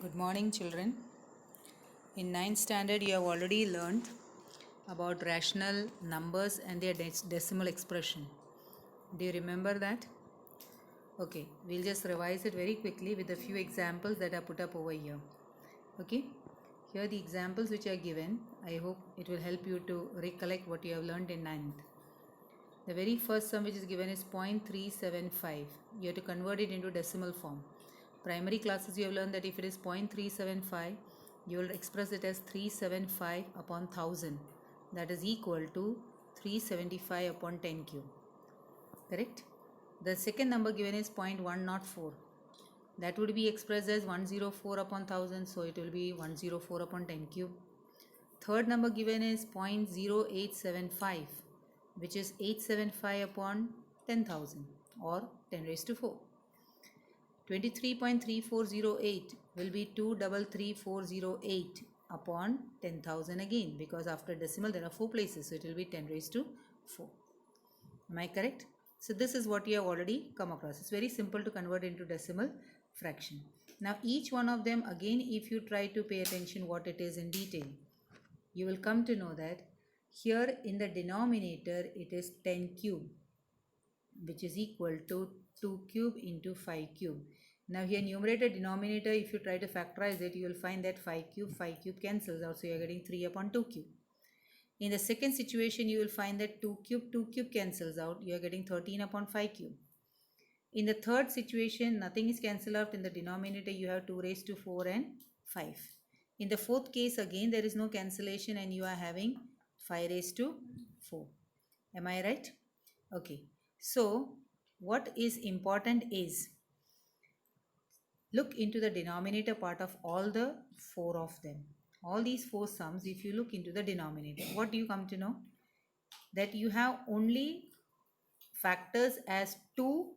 Good morning, children. In ninth standard, you have already learned about rational numbers and their decimal expression. Do you remember that? Okay, we'll just revise it very quickly with a few examples that are put up over here. Okay, here are the examples which are given. I hope it will help you to recollect what you have learned in ninth. The very first sum which is given is 0.375. You have to convert it into decimal form. Primary classes you have learned that if it is 0.375, you will express it as 375 upon 1000. That is equal to 375 upon 10 cube. Correct? The second number given is 0.104. That would be expressed as 104 upon 1000. So it will be 104 upon 10 cube. Third number given is 0.0875, which is 875 upon 10,000 or 10 raised to 4. 23.3408 will be 233,408 upon 10,000 again, because after decimal there are 4 places, so it will be 10 raised to 4. Am I correct? So this is what you have already come across. It's very simple to convert into decimal fraction. Now each one of them, again, if you try to pay attention what it is in detail, you will come to know that here in the denominator it is 10 cube, which is equal to 2 cube into 5 cube. Now here numerator denominator, if you try to factorize it, you will find that 5 cube cancels out, so you are getting 3 upon 2 cube. In the second situation, you will find that 2 cube cancels out, you are getting 13 upon 5 cube. In the third situation, nothing is cancelled out. In the denominator, you have 2 raised to 4 and 5. In the fourth case, again there is no cancellation and you are having 5 raised to 4. Am I right? Okay. So what is important is, look into the denominator part of all the 4 of them. All these 4 sums, if you look into the denominator, what do you come to know? That you have only factors as 2.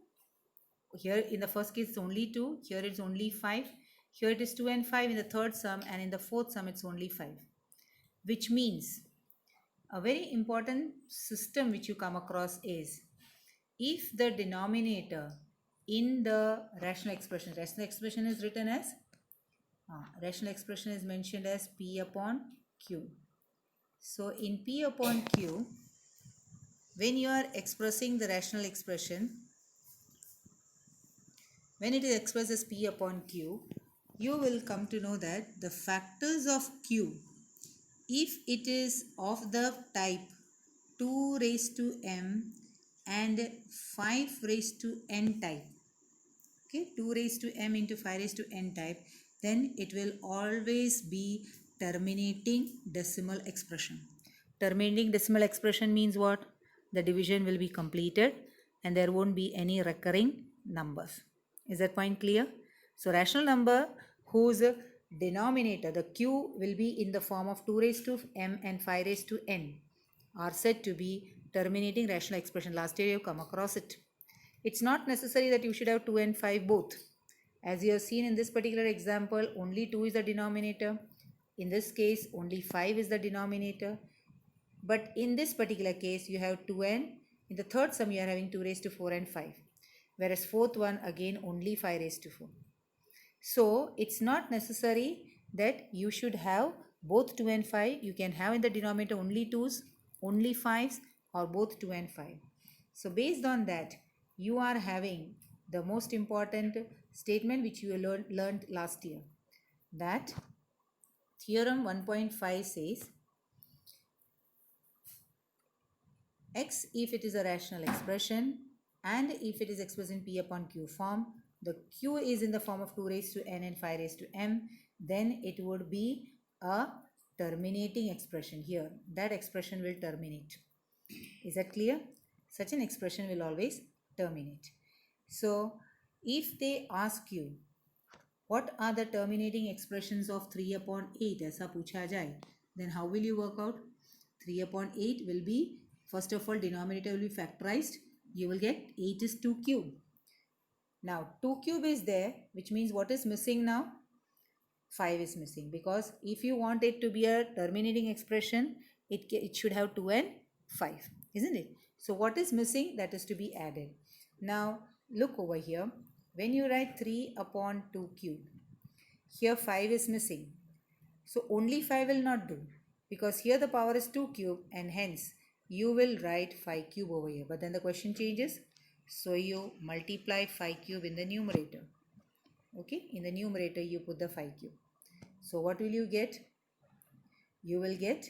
Here in the first case it's only 2, here it's only 5, here it is 2 and 5 in the third sum, and in the fourth sum it's only 5. Which means a very important system which you come across is, if the denominator in the rational expression is written as, rational expression is mentioned as P upon Q. So in P upon Q, when you are expressing the rational expression, when it is expressed as P upon Q, you will come to know that the factors of Q, if it is of the type 2 raised to m and 5 raised to n type, okay, 2 raised to m into 5 raised to n type, then it will always be terminating decimal expression. Terminating decimal expression means what? The division will be completed and there won't be any recurring numbers. Is that point clear? So rational number whose denominator, the q, will be in the form of 2 raised to m and 5 raised to n are said to be terminating rational expression. Last year you have come across it. It's not necessary that you should have 2 and 5 both. As you have seen in this particular example, only 2 is the denominator. In this case, only 5 is the denominator. But in this particular case, you have 2 and in the third sum you are having 2 raised to 4 and 5. Whereas fourth one, again only 5 raised to 4. So it's not necessary that you should have both 2 and 5. You can have in the denominator only 2's, only 5's, or both 2 and 5. So based on that, you are having the most important statement which you learned last year. That theorem 1.5 says, x, if it is a rational expression and if it is expressed in P upon Q form, the Q is in the form of 2 raised to n and 5 raised to m, then it would be a terminating expression. Here, that expression will terminate. Is that clear? Such an expression will always terminate. So, if they ask you, what are the terminating expressions of 3 upon 8? ऐसा पूछा जाए, then how will you work out? 3 upon 8 will be, first of all, denominator will be factorized. You will get 8 is 2 cube. Now 2 cube is there, which means what is missing now? 5 is missing, because if you want it to be a terminating expression, it should have 2 and 5, isn't it? So what is missing? That is to be added. Now look over here. When you write 3 upon 2 cube, Here 5 is missing. So only 5 will not do because here the power is 2 cube and hence you will write 5 cube over here. But then the question changes. So you multiply 5 cube in the numerator. Okay, in the numerator you put the 5 cube. So what will you get? You will get,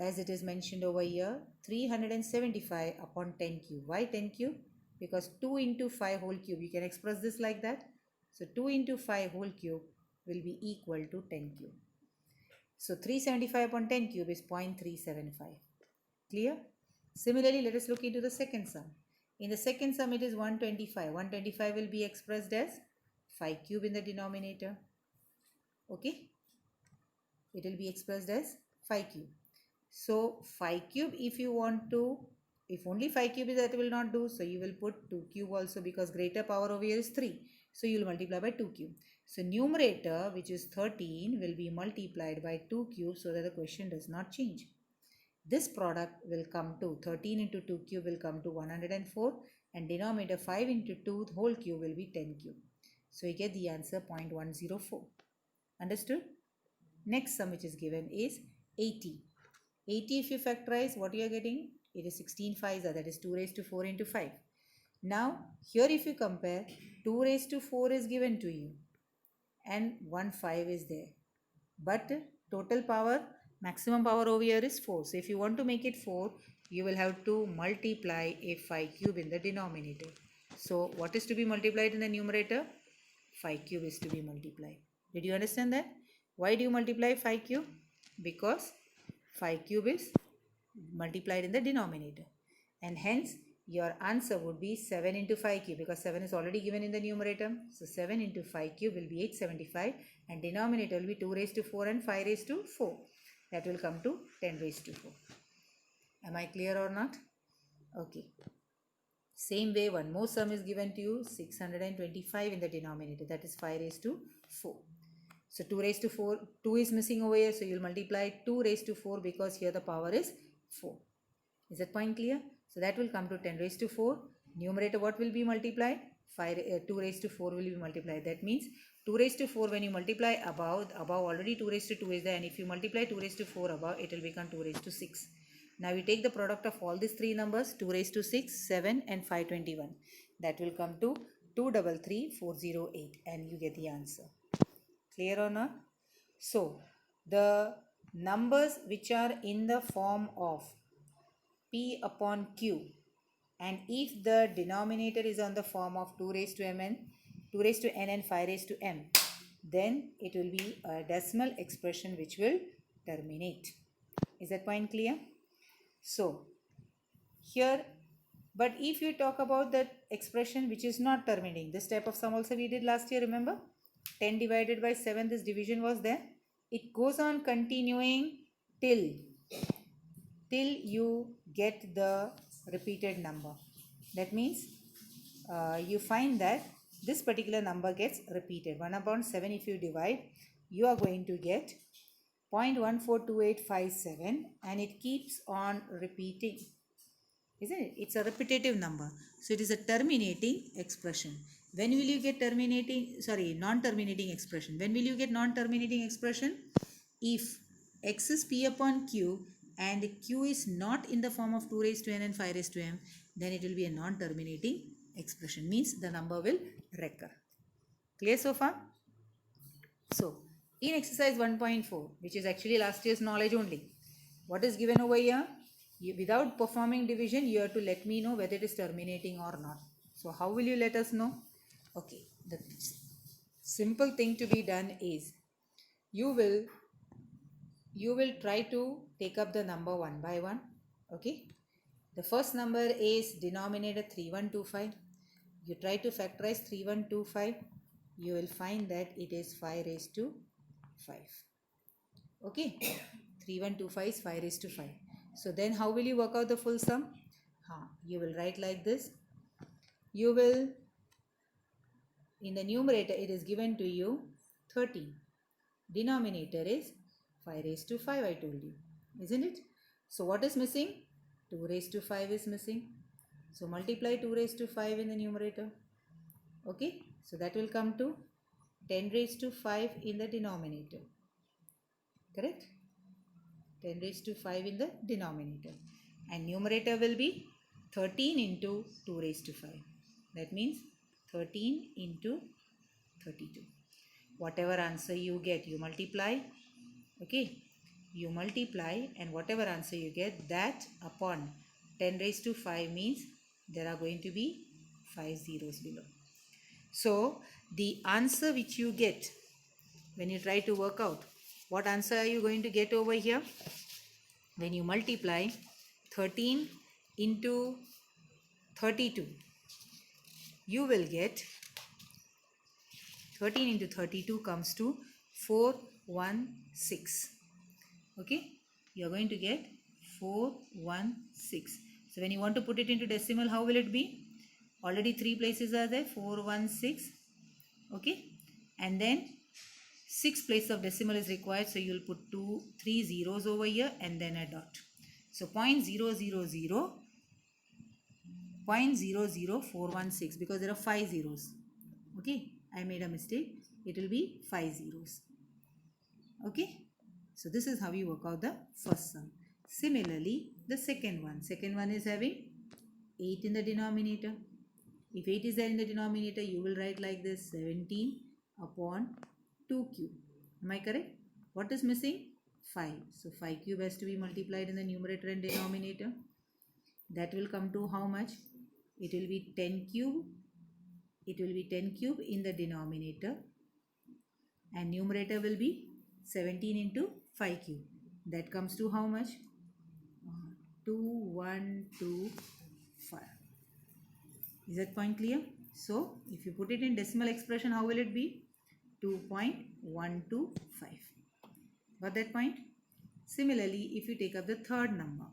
as it is mentioned over here, 375 upon 10 cube. Why 10 cube? Because 2 into 5 whole cube. You can express this like that. So 2 into 5 whole cube will be equal to 10 cube. So 375 upon 10 cube is 0.375. Clear? Similarly, let us look into the second sum. In the second sum, it is 125. 125 will be expressed as 5 cube in the denominator. Okay? It will be expressed as 5 cube. So 5 cube, if you want to, if only 5 cube is, that will not do. So you will put 2 cube also because greater power over here is 3. So you will multiply by 2 cube. So numerator, which is 13, will be multiplied by 2 cube so that the question does not change. This product will come to 13 into 2 cube will come to 104 and denominator 5 into 2 whole cube will be 10 cube. So you get the answer 0.104. Understood? Next sum which is given is 80. 80 if you factorize, what you are getting? It is 16 5s, that is 2 raised to 4 into 5. Now here if you compare, 2 raised to 4 is given to you and 1 5 is there. But total power, maximum power over here is 4. So if you want to make it 4, you will have to multiply a 5 cube in the denominator. So what is to be multiplied in the numerator? 5 cube is to be multiplied. Did you understand that? Why do you multiply 5 cube? Because 5 cube is multiplied in the denominator. And hence your answer would be 7 into 5 cube because 7 is already given in the numerator. So 7 into 5 cube will be 875 and denominator will be 2 raised to 4 and 5 raised to 4. That will come to 10 raised to 4. Am I clear or not? Okay. Same way, one more sum is given to you, 625 in the denominator, that is 5 raised to 4. So 2 raised to 4, 2 is missing over here, so you will multiply 2 raised to 4 because here the power is 4. Is that point clear? So that will come to 10 raised to 4. Numerator what will be multiplied? 2 raised to 4 will be multiplied. That means 2 raised to 4 when you multiply above already 2 raised to 2 is there, and if you multiply 2 raised to 4 above, it will become 2 raised to 6. Now we take the product of all these three numbers, 2 raised to 6, 7 and 521. That will come to 233,408 and you get the answer. Clear or not? So the numbers which are in the form of P upon Q, and if the denominator is on the form of 2 raised to n and 5 raised to m, then it will be a decimal expression which will terminate. Is that point clear? So here, but if you talk about that expression which is not terminating, this type of sum also we did last year, remember? 10 divided by 7, this division was there. It goes on continuing till you get the repeated number. That means you find that this particular number gets repeated. 1 upon 7 if you divide, you are going to get 0.142857 and it keeps on repeating. Isn't it? It's a repetitive number. So it is a terminating expression. When will you get non-terminating expression? When will you get non-terminating expression? If x is p upon q and q is not in the form of 2 raised to n and 5 raised to m, then it will be a non-terminating expression. Means the number will recur. Clear so far? So, in exercise 1.4, which is actually last year's knowledge only, what is given over here? Without performing division, you have to let me know whether it is terminating or not. So, how will you let us know? Okay, the simple thing to be done is, you will try to take up the number one by one. Okay, the first number is denominator 3125. You try to factorize 3125. You will find that it is 5 raised to 5. Okay, 3125 is 5 raised to 5. So then how will you work out the full sum? You will write like this. You will, in the numerator it is given to you 13. Denominator is 5 raised to 5, I told you. Isn't it? So what is missing? 2 raised to 5 is missing. So multiply 2 raised to 5 in the numerator. Okay, so that will come to 10 raised to 5 in the denominator. Correct? 10 raised to 5 in the denominator. And numerator will be 13 into 2 raised to 5. That means 13 into 32. Whatever answer you get, you multiply. Okay? You multiply, and whatever answer you get, that upon 10 raised to 5 means there are going to be 5 zeros below. So the answer which you get when you try to work out, what answer are you going to get over here? When you multiply 13 into 32, you will get 13 into 32 comes to 416. Okay, you are going to get 416. So when you want to put it into decimal, how will it be? Already 3 places are there, 416. Okay, and then 6 places of decimal is required, so you will put 3 zeros over here and then a dot. So 0.00416, because there are 5 zeros. Okay, I made a mistake. It will be 5 zeros. Okay, so this is how you work out the first sum. Similarly, the second one is having 8 in the denominator. If 8 is there in the denominator, you will write like this: 17 upon 2 cube. Am I correct? What is missing? 5. So 5 cube has to be multiplied in the numerator and denominator. That will come to how much? It will be 10 cube. It will be 10 cube in the denominator, and numerator will be 17 into 5 cube. That comes to how much? 2125. Is that point clear? So if you put it in decimal expression, how will it be? 2.125. Got that point? Similarly, if you take up the third number,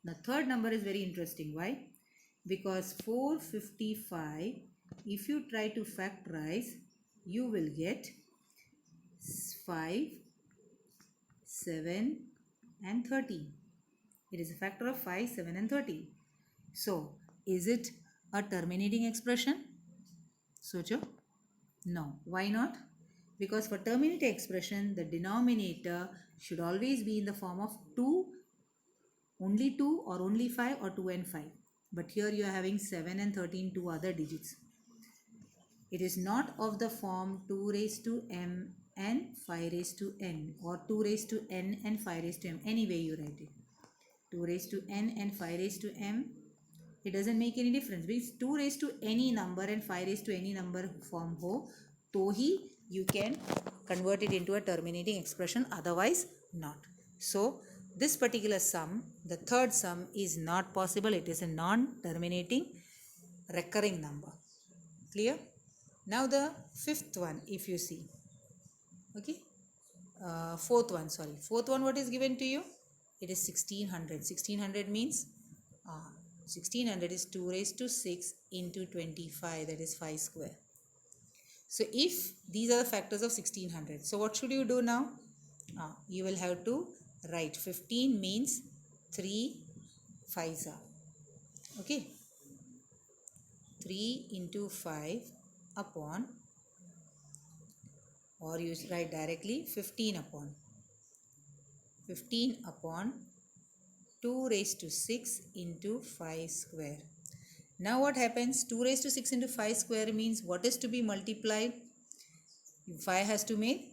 the third number is very interesting. Why? Because 455, if you try to factorize, you will get 5, 7 and 13. It is a factor of 5, 7 and 13. So, is it a terminating expression? Socho? No. Why not? Because for terminating expression, the denominator should always be in the form of 2, only 2 or only 5 or 2 and 5. But here you are having 7 and 13, 2 other digits. It is not of the form 2 raised to m and 5 raised to n, or 2 raised to n and 5 raised to m. Any way you write it. 2 raised to n and 5 raised to m. It doesn't make any difference. Because 2 raised to any number and 5 raised to any number form ho, to hi you can convert it into a terminating expression, otherwise not. So this particular sum, the third sum, is not possible. It is a non-terminating recurring number. Clear? Now the fifth one, if you see. Okay. Fourth one, what is given to you? It is 1600. 1600 means 1600 is 2 raised to 6 into 25, that is 5 square. So if these are the factors of 1600, so what should you do now? You will have to write 15 means 3 5s are. Okay. 3 into 5 upon, or you write directly 15 upon 2 raised to 6 into 5 square. Now what happens? 2 raised to 6 into 5 square means what is to be multiplied? 5 has to make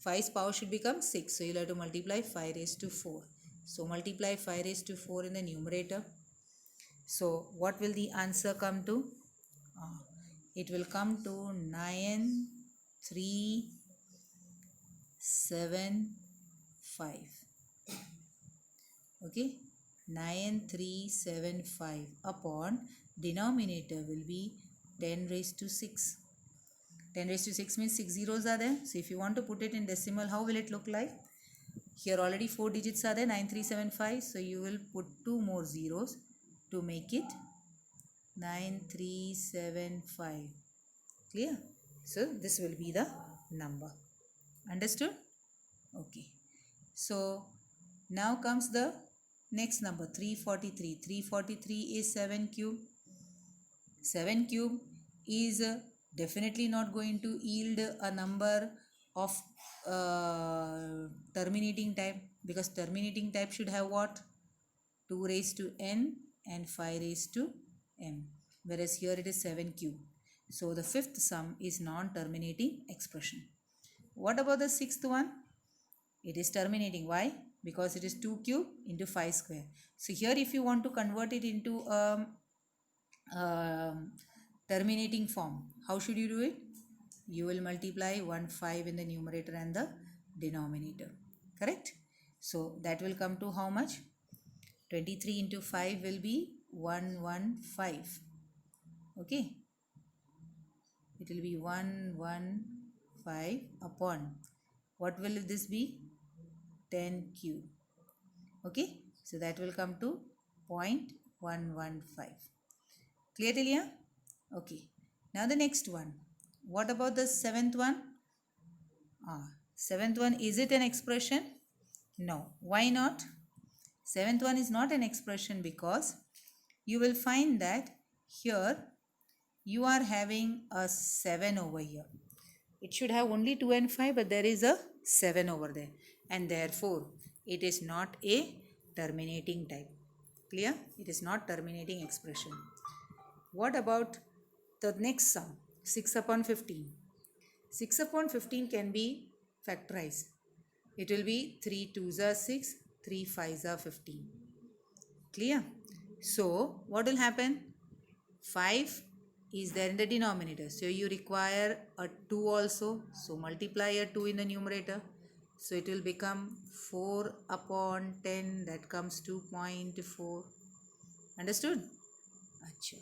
5's power should become 6. So you'll have to multiply 5 raised to 4. So multiply 5 raised to 4 in the numerator. So what will the answer come to? It will come to 9375. Okay, 9375 upon denominator will be 10 raised to 6. 10 raised to 6 means 6 zeros are there. So if you want to put it in decimal, how will it look like? Here already 4 digits are there, 9375. So you will put 2 more zeros to make it 9375. Clear? So this will be the number. Understood? Okay. So now comes the next number, 343. 343 is 7 cube. 7 cube is definitely not going to yield a number of terminating type, because terminating type should have what? 2 raised to n and 5 raised to m, whereas here it is 7q. So the fifth sum is non-terminating expression. What about the sixth one? It is terminating. Why? Because it is 2 cube into 5 square. So here if you want to convert it into terminating form, how should you do it? You will multiply 1 5 in the numerator and the denominator. Correct? So that will come to how much? 23 into 5 will be 115. Okay? It will be 115 upon, what will this be? 10q. Okay? So that will come to 0.115. Clear till here? Okay. Now the next one. What about the seventh one? Seventh one, is it an expression? No. Why not? Seventh one is not an expression because you will find that here you are having a 7 over here. It should have only 2 and 5, but there is a 7 over there. And therefore, it is not a terminating type. Clear? It is not terminating expression. What about the next sum? 6 upon 15. 6 upon 15 can be factorized. It will be 3 2s are 6, 3 5s are 15. Clear? So, what will happen? 5 is there in the denominator. So, you require a 2 also. So, multiply a 2 in the numerator. So, it will become 4 upon 10. That comes to 0.4. Understood? Achha.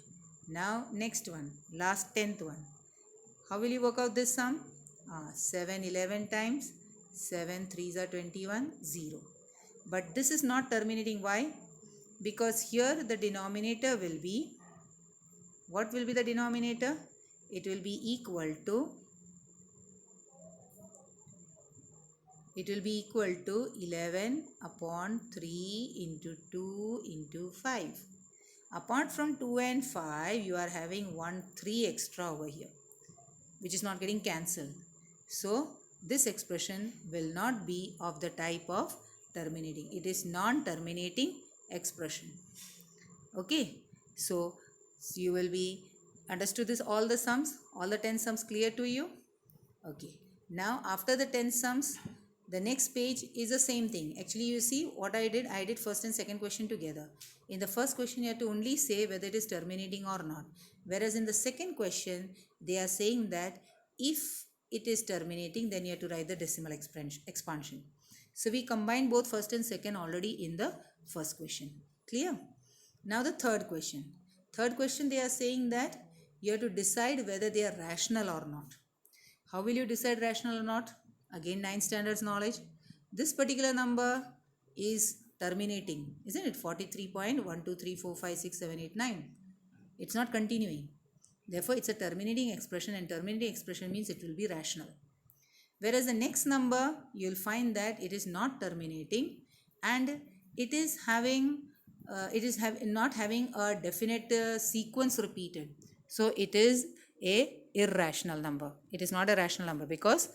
Now, next one. Last 10th one. How will you work out this sum? 7 11 times. 7 3s are 21. 0. But this is not terminating. Why? Because here the denominator will be, what will be the denominator? It will be equal to 11 upon 3 into 2 into 5. Apart from 2 and 5, you are having 1 3 extra over here, which is not getting cancelled. So, this expression will not be of the type of terminating. It is non-terminating expression. Okay. So, you will be understood this, all the sums, all the 10 sums clear to you? Okay. Now, after the 10 sums, the next page is the same thing. Actually, you see what I did first and second question together. In the first question, you have to only say whether it is terminating or not. Whereas in the second question, they are saying that if it is terminating, then you have to write the decimal expansion. So, we combined both first and second already in the first question. Clear? Now, the third question. Third question, they are saying that you have to decide whether they are rational or not. How will you decide rational or not? Again, 9 standards knowledge. This particular number is terminating, isn't it? 43.123456789. It's not continuing. Therefore, it's a terminating expression, and terminating expression means it will be rational. Whereas the next number, you'll find that it is not terminating and it is having not having a definite sequence repeated. So it is a irrational number. It is not a rational number because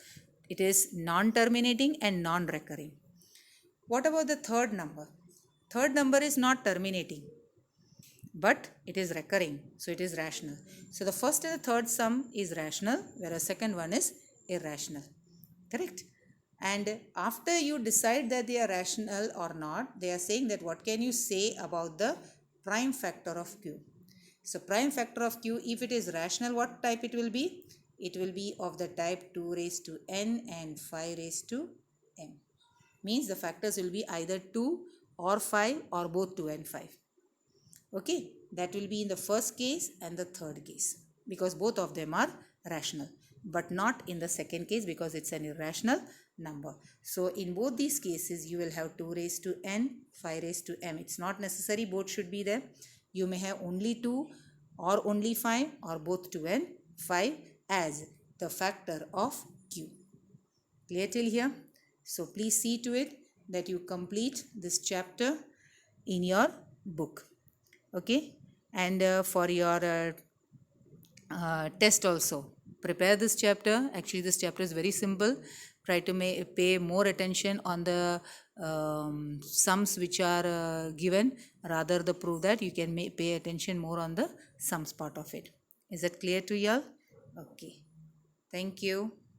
it is non-terminating and non-recurring. What about the third number? Third number is not terminating, but it is recurring, so it is rational. So the first and the third sum is rational, whereas second one is irrational. Correct? And after you decide that they are rational or not, they are saying that what can you say about the prime factor of q? So prime factor of q, if it is rational, what type it will be? It will be of the type 2 raised to n and 5 raised to m. Means the factors will be either 2 or 5 or both 2 and 5. Okay, that will be in the first case and the third case because both of them are rational, but not in the second case because it's an irrational number. So in both these cases, you will have 2 raised to n, 5 raised to m. It's not necessary both should be there. You may have only 2 or only 5 or both 2 and 5 as the factor of q. Clear till here? So please see to it that you complete this chapter in your book. Okay, and for your test also, prepare this chapter. Actually, this chapter is very simple. Try to pay more attention on the sums which are given, rather the prove that you can pay attention more on the sums part of it. Is that clear to you all? Okay. Thank you.